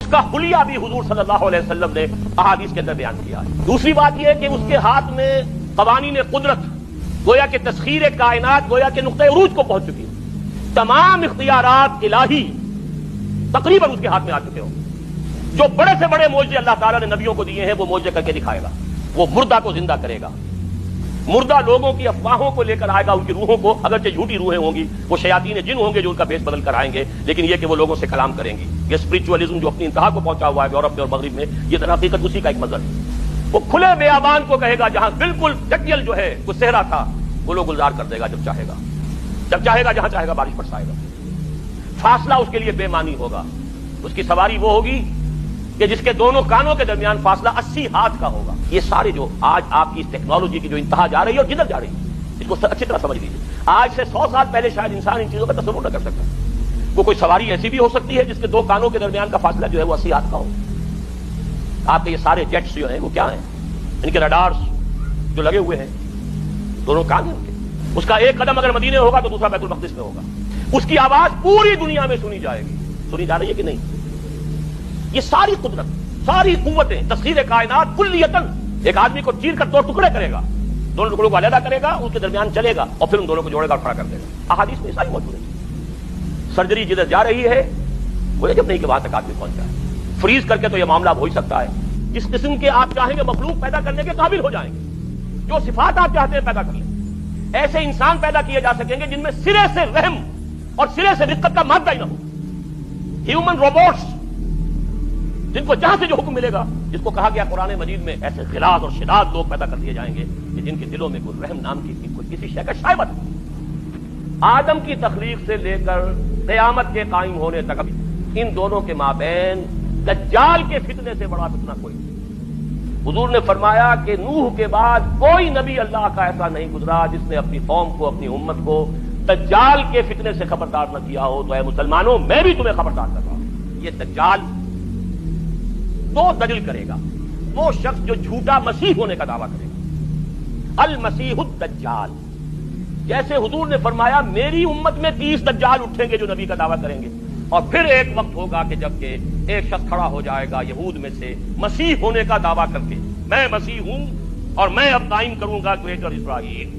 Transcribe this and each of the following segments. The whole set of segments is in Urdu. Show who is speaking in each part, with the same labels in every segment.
Speaker 1: اس کا حلیہ بھی حضور صلی اللہ علیہ وسلم نے احادیث کے اندر بیان کیا ہے۔ دوسری بات یہ ہے کہ اس کے ہاتھ میں قوانین قدرت، گویا کہ تسخیر کائنات، گویا کہ نقطۂ عروج کو پہنچ چکی ہے۔ تمام اختیارات الہی تقریباً اس کے ہاتھ میں آ چکے ہوں۔ جو بڑے سے بڑے معجزے اللہ تعالیٰ نے نبیوں کو دیے ہیں وہ معجزے کر کے دکھائے گا۔ وہ مردہ کو زندہ کرے گا، مردہ لوگوں کی افواہوں کو لے کر آئے گا، ان کی روحوں کو، اگرچہ جھوٹی روحیں ہوں گی، وہ شیاطین جن ہوں گے جو ان کا بیس بدل کر آئیں گے، لیکن یہ کہ وہ لوگوں سے کلام کریں گی۔ یہ اسپرچولیزم جو اپنی انتہا کو پہنچا ہوا ہے یورپ میں اور مغرب میں، یہ در حقیقت اسی کا ایک مظہر ہے۔ وہ کھلے بیابان کو کہے گا جہاں بالکل جنگل جو ہے وہ صحرا تھا، وہ لوگ گلزار کر دے گا جب چاہے گا، جہاں چاہے گا بارش برسائے گا۔ فاصلہ اس کے لیے بے معنی ہوگا۔ اس کی سواری وہ ہوگی کہ جس کے دونوں کانوں کے درمیان فاصلہ 80 ہاتھ کا ہوگا۔ یہ سارے جو آج آپ کی اس ٹیکنالوجی کی جو انتہا جا رہی ہے اور جدھر جا رہی ہے، اس کو اچھی طرح سمجھ لیجیے۔ آج سے 100 سال پہلے شاید انسان ان چیزوں کا تصور نہ کر سکتا۔ وہ کوئی سواری ایسی بھی ہو سکتی ہے جس کے دو کانوں کے درمیان کا فاصلہ جو ہے وہ 80 ہاتھ کا ہو۔ آپ کے یہ سارے جیٹس جو ہیں وہ کیا ہیں؟ ان کے رڈارز جو لگے ہوئے ہیں، دونوں کان ہیں ان کے۔ اس کا ایک قدم اگر مدینے ہوگا تو دوسرا بیت المقدس میں ہوگا۔ اس کی آواز پوری دنیا میں سنی جائے گی۔ سنی جا رہی ہے کہ نہیں؟ یہ ساری قدرت، ساری قوتیں، تسخیر کائنات کلیتاً ایک آدمی کو چیر کر 2 ٹکڑے کرے گا، دونوں ٹکڑوں کو علیحدہ کرے گا، اس کے درمیان چلے گا اور پھر ان دونوں کو جوڑے گا اور کھڑا کر دے گا۔ احادیث میں ساری موجود ہے۔ سرجری جدھر جا رہی ہے وہ جب نہیں کہ وہاں تک آدمی پہنچ جائے۔ فریز کر کے تو یہ معاملہ ہو ہی سکتا ہے۔ جس قسم کے آپ چاہیں گے مخلوق پیدا کرنے کے قابل ہو جائیں گے، جو صفات آپ چاہتے ہیں پیدا کر لیں۔ ایسے انسان پیدا کیے جا سکیں گے جن میں سرے سے رحم اور سرے سے رقت کا مادہ ہی نہ ہو۔ ہیومن روبوٹس، جن کو جہاں سے جو حکم ملے گا، جس کو کہا گیا قرآن مجید میں ایسے غلاظ اور شداد لوگ پیدا کر دیے جائیں گے کہ جن کے دلوں میں کوئی رحم نام کی کوئی کسی شے کا شائبہ نہیں۔ آدم کی تخلیق سے لے کر قیامت کے قائم ہونے تک ان دونوں کے مابین دجال کے فتنے سے بڑا فتنہ کوئی نہیں۔ حضور نے فرمایا کہ نوح کے بعد کوئی نبی اللہ کا ایسا نہیں گزرا جس نے اپنی قوم کو، اپنی امت کو دجال کے فتنے سے خبردار نہ کیا ہو۔ تو اے مسلمانوں، میں بھی تمہیں خبردار کر رہا ہوں۔ یہ دجال تو دجل کرے گا وہ شخص جو جھوٹا مسیح ہونے کا دعویٰ کرے گا، المسیح الدجال۔ جیسے حضور نے فرمایا میری امت میں 30 دجال اٹھیں گے جو نبی کا دعویٰ کریں گے، اور پھر ایک وقت ہوگا کہ جب کہ ایک شخص کھڑا ہو جائے گا یہود میں سے مسیح ہونے کا دعویٰ کر کے، میں مسیح ہوں اور میں اب قائم کروں گا گریٹر اسرائیل۔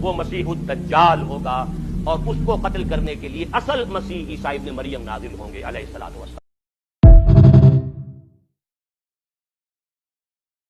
Speaker 1: وہ مسیح الدجال ہوگا اور اس کو قتل کرنے کے لیے اصل مسیح عیسیٰ ابن مریم نازل ہوں گے علیہ الصلوۃ والسلام۔